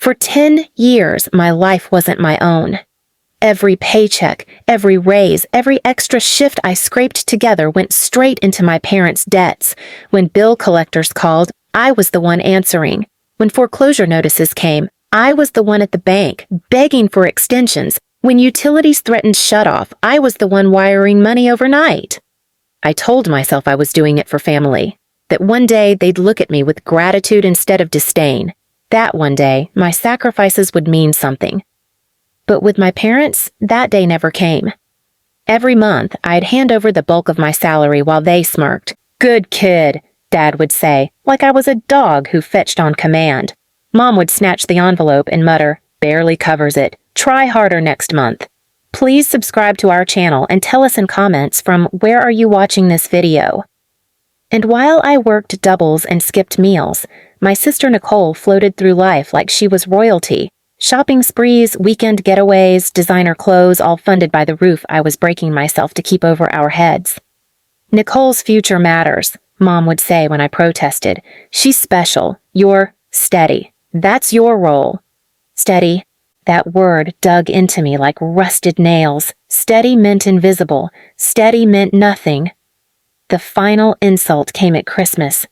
For 10 years, my life wasn't my own. Every paycheck, every raise, every extra shift I scraped together went straight into my parents' debts. When bill collectors called, I was the one answering. When foreclosure notices came, I was the one at the bank, begging for extensions. When utilities threatened shutoff, I was the one wiring money overnight. I told myself I was doing it for family, that one day they'd look at me with gratitude instead of disdain. That one day, my sacrifices would mean something. But with my parents, that day never came. Every month, I'd hand over the bulk of my salary while they smirked. "Good kid," Dad would say, like I was a dog who fetched on command. Mom would snatch the envelope and mutter, "Barely covers it. Try harder next month." Please subscribe to our channel and tell us in comments from where are you watching this video. And while I worked doubles and skipped meals, my sister Nicole floated through life like she was royalty. Shopping sprees, weekend getaways, designer clothes, all funded by the roof I was breaking myself to keep over our heads. "Nicole's future matters," Mom would say when I protested. "She's special. You're steady. That's your role." Steady. That word dug into me like rusted nails. Steady meant invisible. Steady meant nothing. The final insult came at Christmas.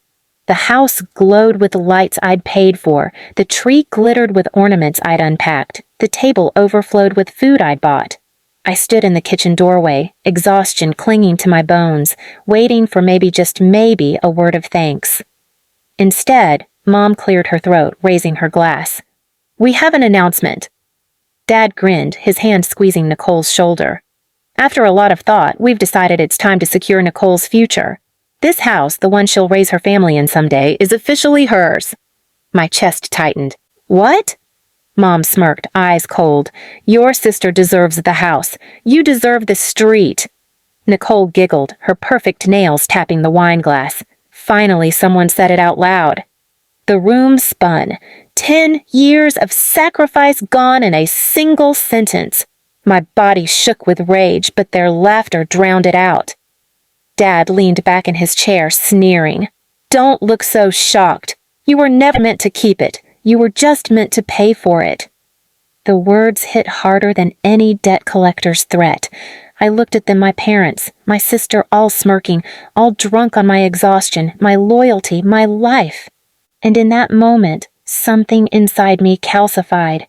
The house glowed with the lights I'd paid for. The tree glittered with ornaments I'd unpacked. The table overflowed with food I'd bought. I stood in the kitchen doorway, exhaustion clinging to my bones, waiting for maybe, just maybe, a word of thanks. Instead, Mom cleared her throat, raising her glass. "We have an announcement." Dad grinned, his hand squeezing Nicole's shoulder. "After a lot of thought, we've decided it's time to secure Nicole's future. This house, the one she'll raise her family in someday, is officially hers." My chest tightened. "What?" Mom smirked, eyes cold. "Your sister deserves the house. You deserve the street." Nicole giggled, her perfect nails tapping the wine glass. Finally, someone said it out loud. The room spun. 10 years of sacrifice gone in a single sentence. My body shook with rage, but their laughter drowned it out. Dad leaned back in his chair, sneering. "Don't look so shocked. You were never meant to keep it. You were just meant to pay for it." The words hit harder than any debt collector's threat. I looked at them, my parents, my sister, all smirking, all drunk on my exhaustion, my loyalty, my life. And in that moment, something inside me calcified.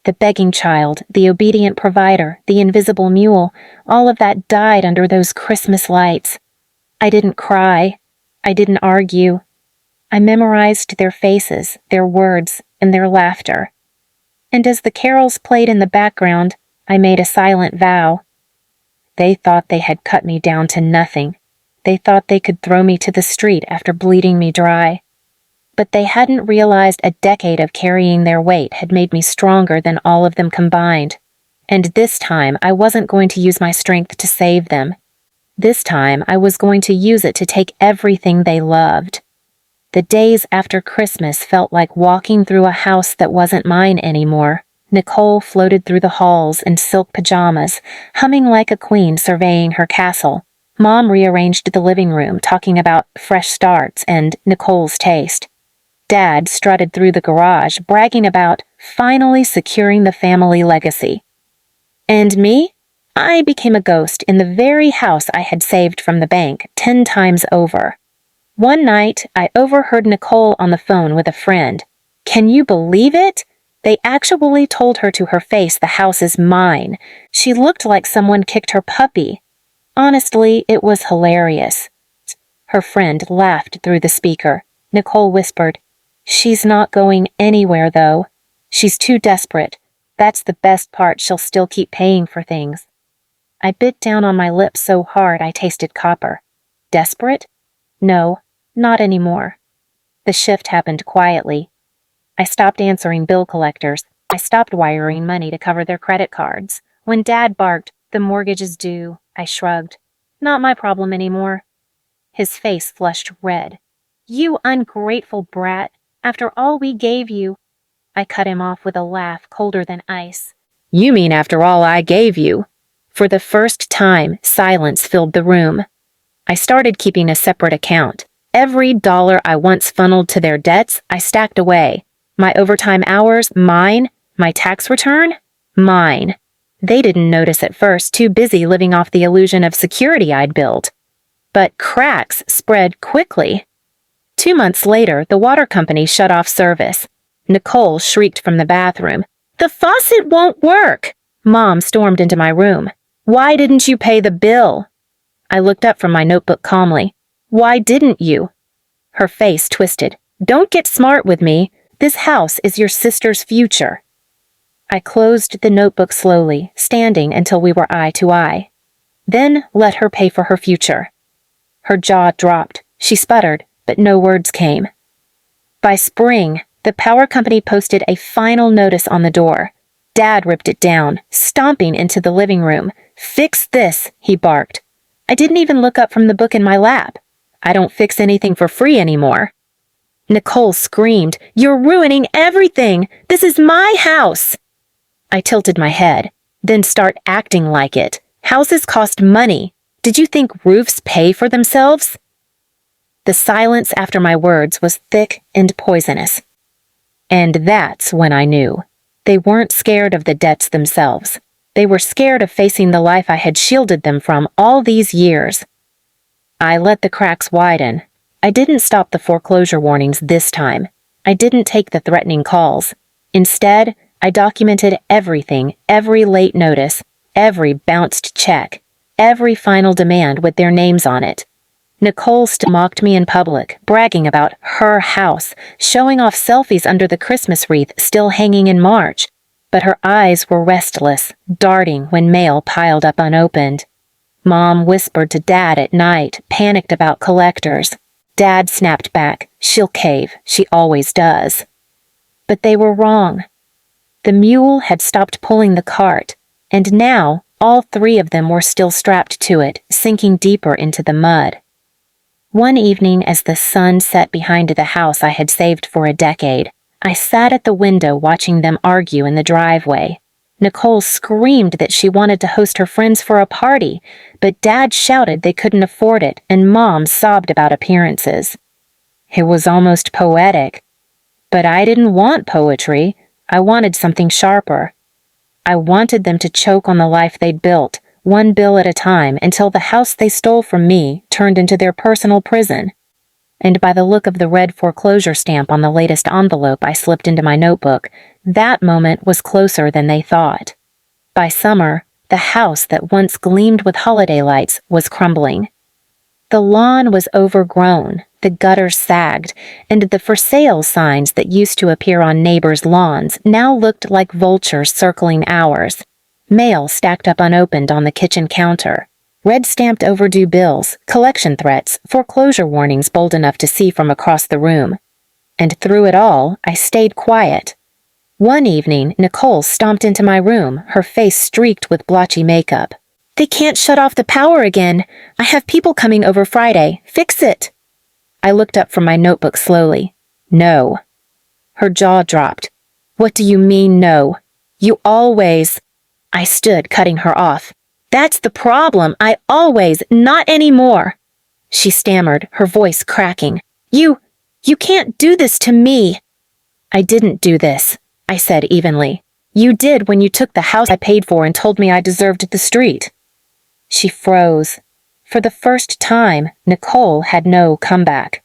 The begging child, the obedient provider, the invisible mule, all of that died under those Christmas lights. I didn't cry. I didn't argue. I memorized their faces, their words, and their laughter. And as the carols played in the background, I made a silent vow. They thought they had cut me down to nothing. They thought they could throw me to the street after bleeding me dry. But they hadn't realized a decade of carrying their weight had made me stronger than all of them combined. And this time, I wasn't going to use my strength to save them. This time, I was going to use it to take everything they loved. The days after Christmas felt like walking through a house that wasn't mine anymore. Nicole floated through the halls in silk pajamas, humming like a queen surveying her castle. Mom rearranged the living room, talking about fresh starts and Nicole's taste. Dad strutted through the garage, bragging about finally securing the family legacy. And me? I became a ghost in the very house I had saved from the bank 10 times over. One night, I overheard Nicole on the phone with a friend. Can you believe it? They actually told her to her face the house is mine. She looked like someone kicked her puppy. Honestly, it was hilarious. Her friend laughed through the speaker. Nicole whispered, "She's not going anywhere, though. She's too desperate. That's the best part, she'll still keep paying for things." I bit down on my lips so hard I tasted copper. Desperate? No, not anymore. The shift happened quietly. I stopped answering bill collectors. I stopped wiring money to cover their credit cards. When Dad barked, "The mortgage is due," I shrugged. Not my problem anymore. His face flushed red. "You ungrateful brat. After all we gave you." I cut him off with a laugh colder than ice. "You mean after all I gave you?" For the first time, silence filled the room. I started keeping a separate account. Every dollar I once funneled to their debts, I stacked away. My overtime hours, mine. My tax return, mine. They didn't notice at first, too busy living off the illusion of security I'd built. But cracks spread quickly. 2 months later, the water company shut off service. Nicole shrieked from the bathroom. "The faucet won't work!" Mom stormed into my room. "Why didn't you pay the bill?" I looked up from my notebook calmly. "Why didn't you?" Her face twisted. "Don't get smart with me. This house is your sister's future." I closed the notebook slowly, standing until we were eye to eye. Then let her pay for her future. Her jaw dropped. She sputtered, but no words came. By spring, the power company posted a final notice on the door. Dad ripped it down, stomping into the living room. "Fix this," he barked. I didn't even look up from the book in my lap. I don't fix anything for free anymore. Nicole screamed, "You're ruining everything! This is my house!" I tilted my head, then start acting like it. Houses cost money. Did you think roofs pay for themselves? The silence after my words was thick and poisonous. And that's when I knew. They weren't scared of the debts themselves. They were scared of facing the life I had shielded them from all these years. I let the cracks widen. I didn't stop the foreclosure warnings this time. I didn't take the threatening calls. Instead, I documented everything, every late notice, every bounced check, every final demand with their names on it. Nicole still mocked me in public, bragging about her house, showing off selfies under the Christmas wreath still hanging in March. But her eyes were restless, darting when mail piled up unopened. Mom whispered to Dad at night, panicked about collectors. Dad snapped back, "She'll cave, she always does." But they were wrong. The mule had stopped pulling the cart, and now all three of them were still strapped to it, sinking deeper into the mud. One evening, as the sun set behind the house I had saved for a decade, I sat at the window watching them argue in the driveway. Nicole screamed that she wanted to host her friends for a party, but Dad shouted they couldn't afford it, and Mom sobbed about appearances. It was almost poetic. But I didn't want poetry. I wanted something sharper. I wanted them to choke on the life they'd built, one bill at a time, until the house they stole from me turned into their personal prison. And by the look of the red foreclosure stamp on the latest envelope I slipped into my notebook, that moment was closer than they thought. By summer, the house that once gleamed with holiday lights was crumbling. The lawn was overgrown, the gutters sagged, and the for sale signs that used to appear on neighbors' lawns now looked like vultures circling ours. Mail stacked up unopened on the kitchen counter. Red-stamped overdue bills, collection threats, foreclosure warnings bold enough to see from across the room. And through it all, I stayed quiet. One evening, Nicole stomped into my room, her face streaked with blotchy makeup. "They can't shut off the power again. I have people coming over Friday. Fix it." I looked up from my notebook slowly. "No." Her jaw dropped. "What do you mean, no? You always—" I stood, cutting her off. "That's the problem. Not anymore." She stammered, her voice cracking. You can't do this to me." "I didn't do this," I said evenly. "You did when you took the house I paid for and told me I deserved the street." She froze. For the first time, Nicole had no comeback.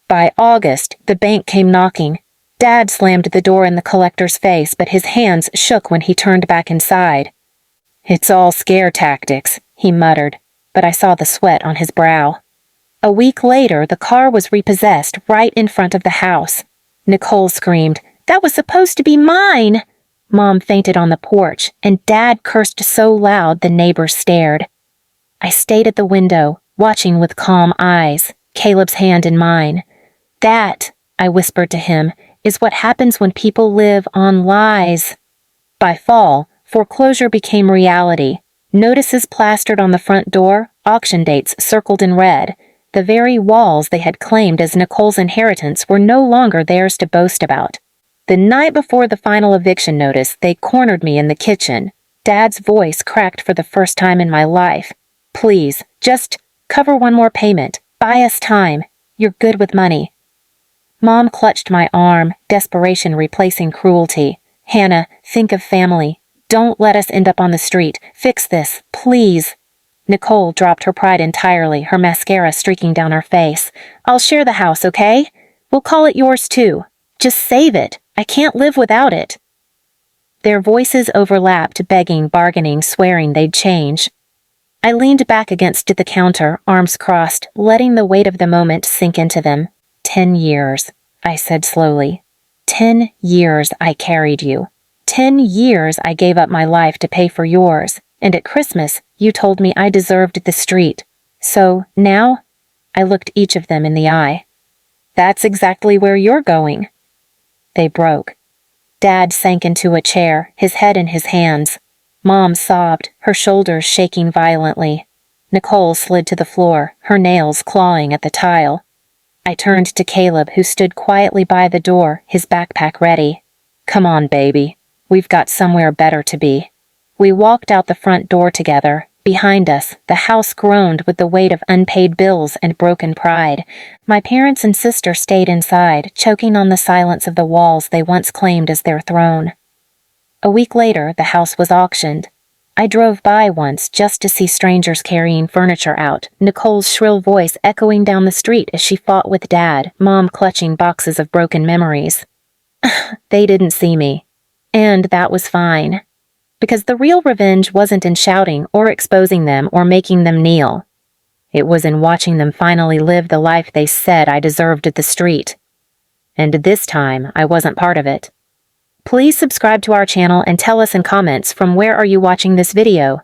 By August, the bank came knocking. Dad slammed the door in the collector's face, but his hands shook when he turned back inside. "It's all scare tactics," he muttered, but I saw the sweat on his brow. A week later, the car was repossessed right in front of the house. Nicole screamed, "That was supposed to be mine!" Mom fainted on the porch, and Dad cursed so loud the neighbors stared. I stayed at the window, watching with calm eyes, Caleb's hand in mine. "That," I whispered to him, "is what happens when people live on lies." By fall, foreclosure became reality. Notices plastered on the front door, auction dates circled in red. The very walls they had claimed as Nicole's inheritance were no longer theirs to boast about. The night before the final eviction notice, they cornered me in the kitchen. Dad's voice cracked for the first time in my life. "Please, just cover one more payment. Buy us time. You're good with money." Mom clutched my arm, desperation replacing cruelty. Hannah, think of family. Don't let us end up on the street. Fix this, please. Nicole dropped her pride entirely, her mascara streaking down her face. I'll share the house, okay? We'll call it yours too. Just save it. I can't live without it. Their voices overlapped, begging, bargaining, swearing they'd change. I leaned back against the counter, arms crossed, letting the weight of the moment sink into them. 10 years, I said slowly. 10 years I carried you. 10 years I gave up my life to pay for yours, and at Christmas you told me I deserved the street. So, now? I looked each of them in the eye. That's exactly where you're going. They broke. Dad sank into a chair, his head in his hands. Mom sobbed, her shoulders shaking violently. Nicole slid to the floor, her nails clawing at the tile. I turned to Caleb, who stood quietly by the door, his backpack ready. Come on, baby. We've got somewhere better to be. We walked out the front door together. Behind us, the house groaned with the weight of unpaid bills and broken pride. My parents and sister stayed inside, choking on the silence of the walls they once claimed as their throne. A week later, the house was auctioned. I drove by once just to see strangers carrying furniture out, Nicole's shrill voice echoing down the street as she fought with Dad, Mom clutching boxes of broken memories. They didn't see me. And that was fine. Because the real revenge wasn't in shouting or exposing them or making them kneel. It was in watching them finally live the life they said I deserved at the street. And this time, I wasn't part of it. Please subscribe to our channel and tell us in comments from where are you watching this video.